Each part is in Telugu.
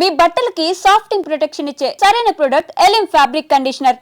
మీ బట్టలకి సాఫ్టింగ్ ప్రొటెక్షన్ ఇచ్చే సరైన ప్రొడక్ట్ ఎలిమ్ ఫ్యాబ్రిక్ కండిషనర్.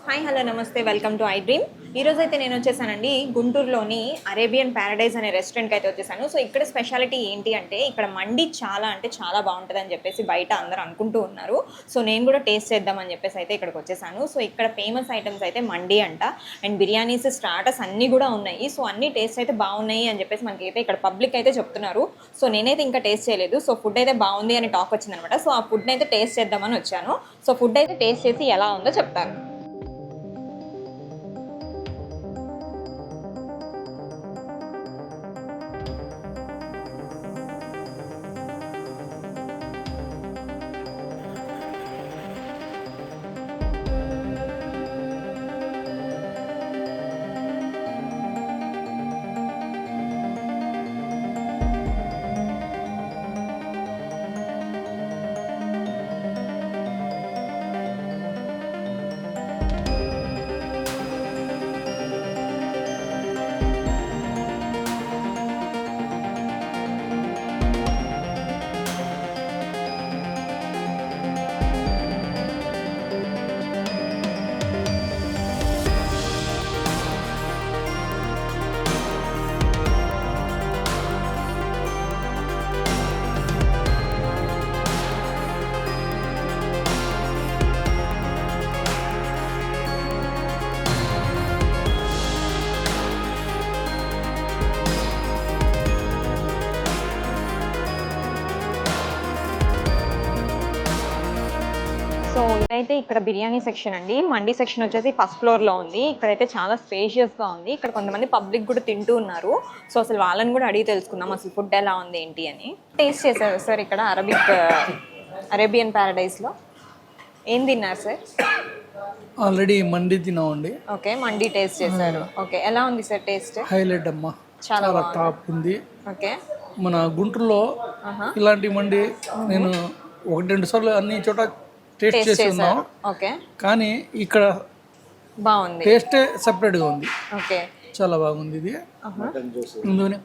హాయ్ హలో నమస్తే, వెల్కమ్ టు ఐ డ్రీమ్. ఈరోజు అయితే నేను వచ్చేసానండి గుంటూరులోని అరేబియన్ ప్యారడైజ్ అనే రెస్టారెంట్కి అయితే వచ్చేసాను. సో ఇక్కడ స్పెషాలిటీ ఏంటి అంటే ఇక్కడ మండి చాలా అంటే చాలా బాగుంటుంది అని చెప్పేసి బయట అందరూ అనుకుంటూ ఉన్నారు. సో నేను కూడా టేస్ట్ చేద్దామని చెప్పేసి అయితే ఇక్కడికి వచ్చేసాను. సో ఇక్కడ ఫేమస్ ఐటమ్స్ అయితే మండి అంట, అండ్ బిర్యానీస్, స్టార్టర్స్ అన్నీ కూడా ఉన్నాయి. సో అన్ని టేస్ట్ అయితే బాగున్నాయి అని చెప్పేసి మనకైతే ఇక్కడ పబ్లిక్ అయితే చెప్తున్నారు. సో నేనైతే ఇంకా టేస్ట్ చేయలేదు. సో ఫుడ్ అయితే బాగుంది అని టాక్ వచ్చిందనమాట. సో ఆ ఫుడ్ని అయితే టేస్ట్ చేద్దామని వచ్చాను. సో ఫుడ్ అయితే టేస్ట్ చేసి ఎలా ఉందో చెప్తాను. సో ఇదైతే ఇక్కడ బిర్యానీ సెక్షన్ అండి. మండి సెక్షన్ వచ్చేసి ఫస్ట్ ఫ్లోర్లో ఉంది. ఇక్కడైతే చాలా స్పేషియస్గా ఉంది. ఇక్కడ కొంతమంది పబ్లిక్ కూడా తింటూ ఉన్నారు. సో అసలు వాళ్ళని కూడా అడిగి తెలుసుకుందాం అసలు ఫుడ్ ఎలా ఉంది ఏంటి అని. టేస్ట్ చేశారు సార్ ఇక్కడ అరేబియన్ ప్యారడైస్లో? ఏం తిన్నారు సార్? ఆల్రెడీ మండి తిన్నామండి. ఓకే, మండి టేస్ట్ చేశారు. ఓకే, ఎలా ఉంది సార్ టేస్ట్? హైలైట్ అమ్మా, చాలా టాప్ ఉంది. ఓకే, మన గుంటూరులో ఇలాంటి మండి నేను 1-2 సార్లు అన్ని చోట టేస్ట్ చేసి ఉన్నాం. ఓకే, కానీ ఇక్కడ బాగుంది, టేస్టే సెపరేట్గా ఉంది. ఓకే, చాలా బాగుంది. ఇది ముందునే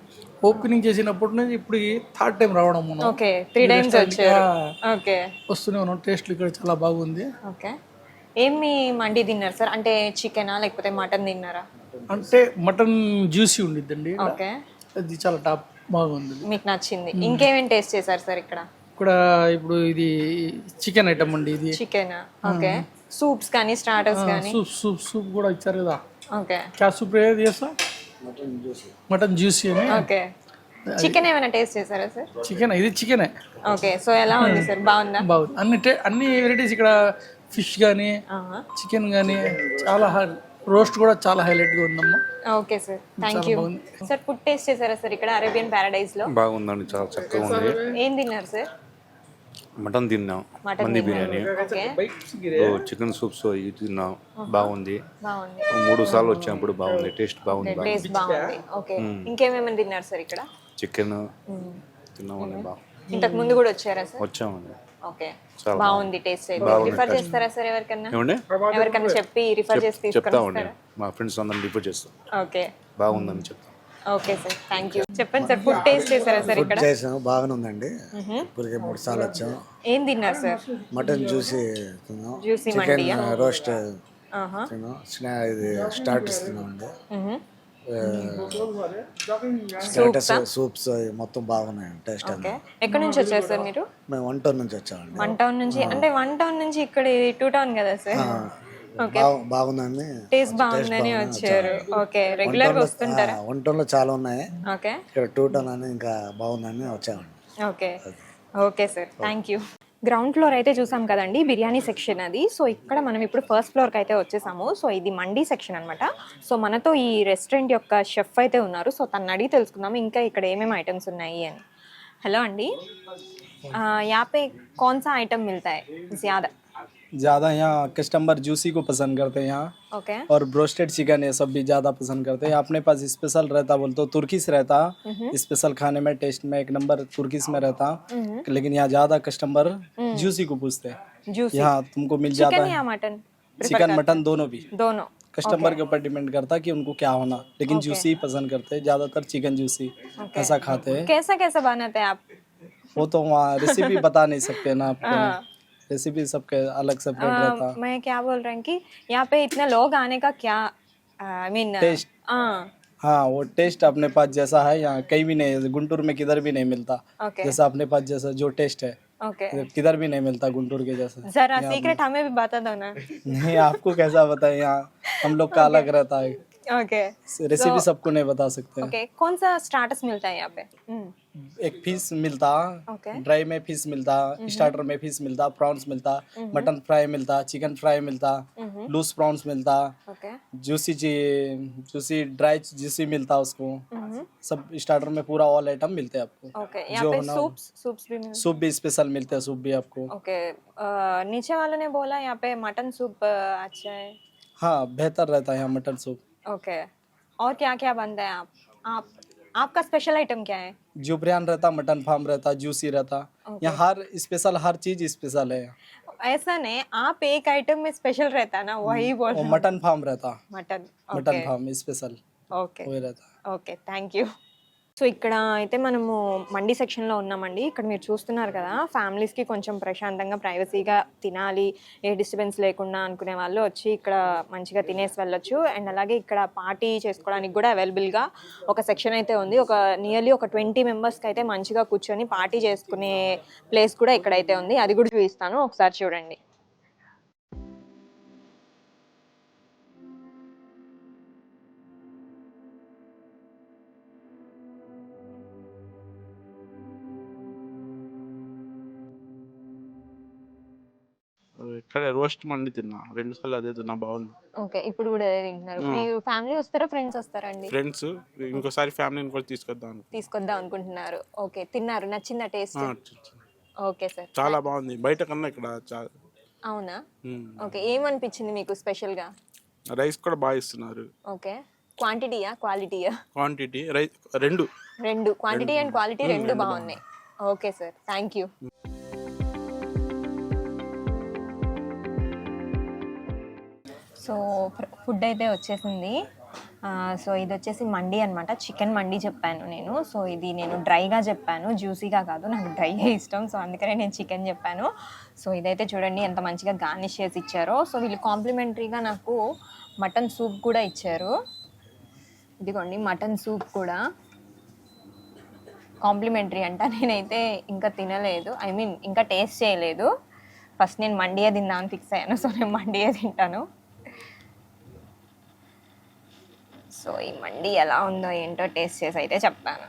ఓపెనింగ్ చేసినప్పటి నుంచి ఇప్పుడు థర్డ్ టైం రావడం మనం. ఓకే, 3 times వచ్చారు. ఓకే, వస్తూనే ఉన్నాం. టేస్ట్ ఇక్కడ చాలా బాగుంది. ఓకే, ఏమి మండి తిన్నారు సార్? అంటే చికెనా లేకపోతే మటన్ తిన్నారా? అంటే మటన్ జ్యూసీ ఉండిద్దండి. ఓకే, అది చాలా టాప్ బాగుంది. మీకు నచ్చింది. ఇంకేమేమి టేస్ట్ చేశారు సార్ ఇక్కడ? ఇక్కడ ఇప్పుడు ఇది చికెన్ ఐటమ్ అండి. ఇది చికెన్. ఓకే, సూప్స్ కానీ స్టార్టర్స్ కానీ? సూప్ కూడా ఇచ్చారు కదా. ఓకే, క్యా సూప్ ఏది చేస్తా? మటన్ జ్యూసీ అని. ఓకే, చికెన్ ఏమైనా టేస్ట్ చేశారా సార్? చికెన్, ఇది చికెనే. ఓకే, సో ఎలా ఉంది సార్? బాగుందా? బాగుంది. అన్ని వెరైటీస్ ఇక్కడ ఫిష్ కానీ చికెన్ కానీ చాలా రోస్ట్ కూడా చాలా హైలైట్ గా ఉందమ్మా. Okay sir, thank you sir. Food taste చేశారా సార్ ఇక్కడ అరేబియన్ ప్యారడైజ్ లో? బాగుందండి, చాలా చక్కగా ఉంది. ఏం తిన్నారు సార్? మటన్ తిన్నాం, మంది బిర్యానీ, చికెన్ సూప్స్ ఇవి తిన్నాం. బాగుంది. 3 సార్లు వచ్చినప్పుడు బాగుంది, టేస్ట్ బాగుంది. టేస్ట్ బాగుంది. ఓకే, ఇంకేమేమైనా తిన్నారు సార్ ఇక్కడ? చికెన్ తిన్నామండి. ఇంతకు ముందు కూడా వచ్చారా సార్? వచ్చామండి. ఓకే, బాగుంది టేస్ట్ అయితే. రిఫర్ చేస్తారా సార్ ఎవరికన్నా? ఎవరికన్నా చెప్పి రిఫర్ చేసి చెప్తామండి, మా ఫ్రెండ్స్ అందరిని రిఫర్ చేస్తాం. ఓకే, బాగుందని చెప్తాం. Okay sir, thank you. చెప్పండి సార్, ఫుడ్ టేస్ట్ చేశారా సార్ ఇక్కడ? చేసాము, బాగానే ఉందండి. ఇప్పటికే 3 సార్లు వచ్చాము. ఏం తిన్నారు సార్? మటన్ జ్యూసీ తిన్నాం, జ్యూసీ చికెన్ రోస్ట్ తిన్నాం, ఇది స్టార్టర్స్ తిన్నామండి. స్టార్టర్స్, సూప్స్ మొత్తం బాగున్నాయి. టేస్ట్ ఓకే, ఎక్కడి నుంచి వచ్చారు సార్ మీరు? మేము 1 టౌన్ నుంచి వచ్చామండి. 1 టౌన్ నుంచి అంటే 1 టౌన్ నుంచి ఇక్కడ 2 టౌన్ కదా సార్? ఓకే, బాగుందని టేస్ట్ బాగుందని వచ్చారు. ఓకే, రెగ్యులర్ గా వస్తుంటారా? 1 టౌన్ లో చాలా ఉన్నాయి. ఓకే, ఇక్కడ 2 టౌన్ అని ఇంకా బాగుందని వచ్చామండి. Okay, okay sir, thank you. Ground floor అయితే చూసాం కదండి, బిర్యానీ సెక్షన్ అది. సో ఇక్కడ మనం ఇప్పుడు ఫస్ట్ ఫ్లోర్కి అయితే వచ్చేసాము. సో ఇది మండీ సెక్షన్ అనమాట. సో మనతో ఈ రెస్టారెంట్ యొక్క షెఫ్ అయితే ఉన్నారు. సో తను అడిగి తెలుసుకుందాము ఇంకా ఇక్కడ ఏమేమి ఐటమ్స్ ఉన్నాయి అని. హలో అండి, यहाँ पे कौन सा आइटम मिलता है ज़्यादा? यहाँ कस्टमर जूसी को पसंद करते हैं यहाँ, ओके, और ब्रोस्टेड चिकन ये सब भी ज़्यादा पसंद करते हैं. अपने पास स्पेशल रहता बोल तो तुर्किश रहता, स्पेशल खाने में टेस्ट में 1 नंबर तुर्किश में रहता. लेकिन यहाँ ज़्यादा कस्टमर जूसी को पूछते हैं. जूसी यहाँ तुमको मिल जाता चिकन है या मटन? चिकन मटन दोनों भी. दोनों. कस्टमर के ऊपर डिपेंड करता है कि उनको क्या होना, लेकिन जूसी पसंद करते हैं ज़्यादातर, चिकन जूसी ऐसा खाते हैं। कैसा कैसा बनाते हैं आप? वो तो वहाँ रेसिपी बता नहीं सकते ना आपको, रेसिपी सबके अलग सेपरेट रहता। मैं क्या बोल रहा हूँ कि यहाँ पे इतने लोग आने का क्या आई मीन टेस्ट। हाँ, वो टेस्ट अपने पास जैसा है यहाँ कहीं भी नहीं है, गुंटूर में किधर भी नहीं मिलता। ओके जैसा अपने पास जैसा जो टेस्ट है ओके, किधर भी नहीं मिलता गुंटूर के जैसा। जरा सीक्रेट हमें भी बता दो ना। नहीं, आपको कैसा बताएं, यहाँ हम लोग का अलग रहता है, ओके रेसिपी सबको नहीं बता सकते। ओके, कौन सा स्टार्टर्स मिलता है यहाँ पे? एक फिश मिलता, ओके ड्राई में फिश मिलता, स्टार्टर में फिश मिलता, प्रॉन्स मिलता, मटन फ्राई मिलता, चिकन फ्राई मिलता, लूज प्रॉन्स मिलता, ओके जूसी ड्राई जूसी मिलता उसको। सब स्टार्टर में पूरा ऑल आइटम मिलते हैं आपको। ओके, यहाँ पे सूप्स भी मिलते सूप भी स्पेशल मिलते हैं, सूप भी आपको। ओके। नीचे वाले ने बोला यहाँ पे मटन सूप अच्छा है। हाँ, बेहतर रहता है यहाँ मटन सूप। ओके, और क्या क्या बनता है आप आपका स्पेशल आइटम क्या है? जुबरियान रहता, मटन फार्म रहता, जूसी रहता। यहाँ हर स्पेशल, हर चीज स्पेशल है। ऐसा नहीं, आप एक आइटम में स्पेशल रहता ना, वही बोल और मटन फार्म रहता, mutton. Mutton farm special okay वही रहता। Okay, thank you. సో ఇక్కడ అయితే మనము మండి సెక్షన్లో ఉన్నామండి. ఇక్కడ మీరు చూస్తున్నారు కదా, ఫ్యామిలీస్కి కొంచెం ప్రశాంతంగా ప్రైవసీగా తినాలి, ఏ డిస్టర్బెన్స్ లేకుండా అనుకునే వాళ్ళు వచ్చి ఇక్కడ మంచిగా తినేసి వెళ్ళొచ్చు. అండ్ అలాగే ఇక్కడ పార్టీ చేసుకోవడానికి కూడా అవైలబుల్గా ఒక సెక్షన్ అయితే ఉంది. నియర్లీ ఒక 20 మెంబర్స్కి అయితే మంచిగా కూర్చొని పార్టీ చేసుకునే ప్లేస్ కూడా ఇక్కడైతే ఉంది. అది కూడా చూపిస్తాను, ఒకసారి చూడండి. ఇక్కడ రోస్ట్ మండి తిన్నా, 2 సార్లు అదే తిన్నా, బాగుంది. ఓకే, ఇప్పుడు కూడా అదే తింటున్నారు. మీరు ఫ్యామిలీ వస్తారా, ఫ్రెండ్స్ వస్తారండి? ఫ్రెండ్స్, ఇంకోసారి ఫ్యామిలీని కూడా తీసుకొద్దాం అనుకుంటున్నారు. ఓకే, తిన్నారు, నచ్చిందా టేస్ట్? ఓకే సార్, చాలా బాగుంది, బయట కన్నా ఇక్కడ చాలా. అవునా? ఓకే, ఏమనిపించింది మీకు స్పెషల్ గా? రైస్ కూడా బాగా ఇస్తున్నారు. ఓకే, క్వాంటిటీయా క్వాలిటీయా? క్వాంటిటీ రైస్ రెండు క్వాంటిటీ అండ్ క్వాలిటీ రెండు బాగున్నాయి. Okay sir, thank you. So food అయితే వచ్చేసింది. సో ఇది వచ్చేసి మండి అనమాట, చికెన్ మండి చెప్పాను నేను. సో ఇది నేను డ్రైగా చెప్పాను, జ్యూసీగా కాదు, నాకు డ్రైగా ఇష్టం, సో అందుకనే నేను చికెన్ చెప్పాను. సో ఇదైతే చూడండి ఎంత మంచిగా గార్నిష్ చేసి ఇచ్చారో. సో వీళ్ళు కాంప్లిమెంటరీగా నాకు మటన్ సూప్ కూడా ఇచ్చారు. ఇదిగోండి మటన్ సూప్ కూడా కాంప్లిమెంటరీ అంట. నేనైతే ఇంకా తినలేదు, ఐ మీన్ ఇంకా టేస్ట్ చేయలేదు. ఫస్ట్ నేను మండియే తిందామని ఫిక్స్ అయ్యాను, సో నేను మండియే తింటాను. సో ఈ మండి ఎలా ఉందో ఏంటో టేస్ట్ చేసి అయితే చెప్తాను.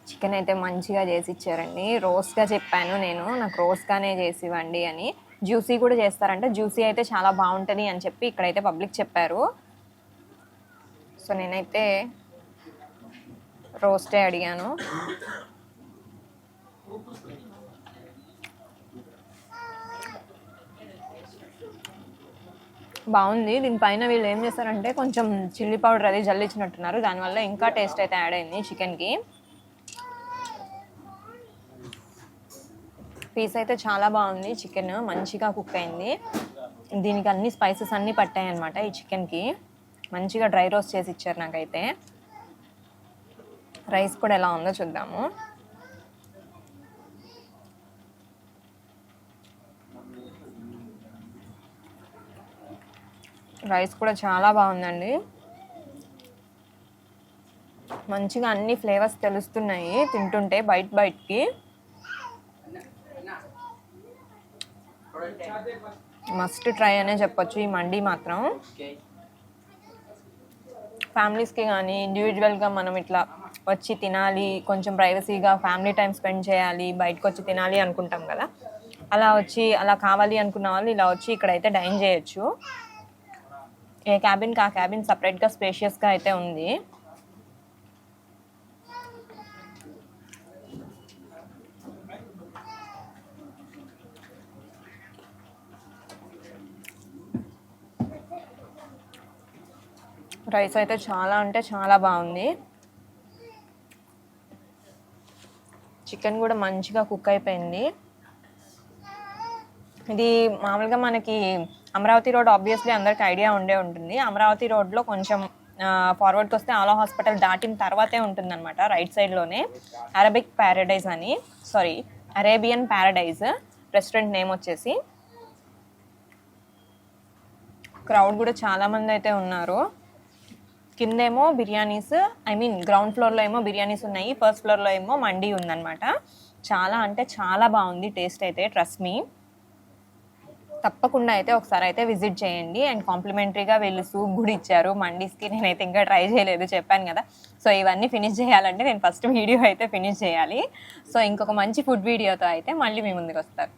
చికెన్ అయితే మంచిగా చేసి ఇచ్చారండి, రోస్ట్గా చెప్పాను నేను, నాకు రోస్ట్గానే చేసి ఇవ్వండి అని. జ్యూసీ కూడా చేస్తారంట, జ్యూసీ అయితే చాలా బాగుంటుంది అని చెప్పి ఇక్కడైతే పబ్లిక్ చెప్పారు. సో నేనైతే రోస్టే అడిగాను. బాగుంది. దీనిపైన వీళ్ళు ఏం చేస్తారంటే కొంచెం చిల్లీ పౌడర్ అది జల్లిచ్చినట్టున్నారు, దానివల్ల ఇంకా టేస్ట్ అయితే యాడ్ అయింది చికెన్కి. పీస్ అయితే చాలా బాగుంది, చికెన్ మంచిగా కుక్ అయింది. దీనికి అన్ని స్పైసెస్ అన్నీ పట్టాయి అనమాట ఈ చికెన్కి. మంచిగా డ్రై రోస్ట్ చేసి ఇచ్చారు నాకైతే. రైస్ కూడా ఎలా ఉందో చూద్దాము. రైస్ కూడా చాలా బాగుందండి, మంచిగా అన్ని ఫ్లేవర్స్ తెలుస్తున్నాయి తింటుంటే బయటికి. మస్ట్ ట్రై అనే చెప్పొచ్చు ఈ మండి మాత్రం. ఫ్యామిలీస్కి కానీ ఇండివిజువల్గా మనం ఇట్లా వచ్చి తినాలి, కొంచెం ప్రైవసీగా ఫ్యామిలీ టైం స్పెండ్ చేయాలి, బయటకు వచ్చి తినాలి అనుకుంటాం కదా, అలా కావాలి అనుకున్న వాళ్ళు ఇలా వచ్చి ఇక్కడైతే డైన్ చేయొచ్చు. ఏ క్యాబిన్కి ఆ క్యాబిన్ సపరేట్గా స్పేషియస్గా అయితే ఉంది. రైస్ అయితే చాలా అంటే చాలా బాగుంది. చికెన్ కూడా మంచిగా కుక్ అయిపోయింది. ఇది మామూలుగా మనకి అమరావతి రోడ్ ఆబ్వియస్లీ అందరికి ఐడియా ఉండే ఉంటుంది. అమరావతి రోడ్లో కొంచెం ఫార్వర్డ్కి వస్తే ఆలో హాస్పిటల్ దాటిన తర్వాతే ఉంటుందన్నమాట. రైట్ సైడ్లోనే అరేబియన్ ప్యారడైజ్ రెస్టారెంట్ నేమ్ వచ్చేసి. క్రౌడ్ కూడా చాలామంది అయితే ఉన్నారు. కిందేమో బిర్యానీస్, గ్రౌండ్ ఫ్లోర్లో ఏమో బిర్యానీస్ ఉన్నాయి, ఫస్ట్ ఫ్లోర్లో ఏమో మండి ఉందన్నమాట. చాలా అంటే చాలా బాగుంది టేస్ట్ అయితే, ట్రస్ట్ మీ. తప్పకుండా అయితే ఒకసారి అయితే విజిట్ చేయండి. అండ్ కాంప్లిమెంటరీగా వీళ్ళు సూప్ కూడా ఇచ్చారు మండీస్కి. నేనైతే ఇంకా ట్రై చేయలేదు, చెప్పాను కదా. సో ఇవన్నీ ఫినిష్ చేయాలంటే నేను ఫస్ట్ వీడియో అయితే ఫినిష్ చేయాలి. సో ఇంకొక మంచి ఫుడ్ వీడియోతో అయితే మళ్ళీ మీ ముందుకు వస్తారు.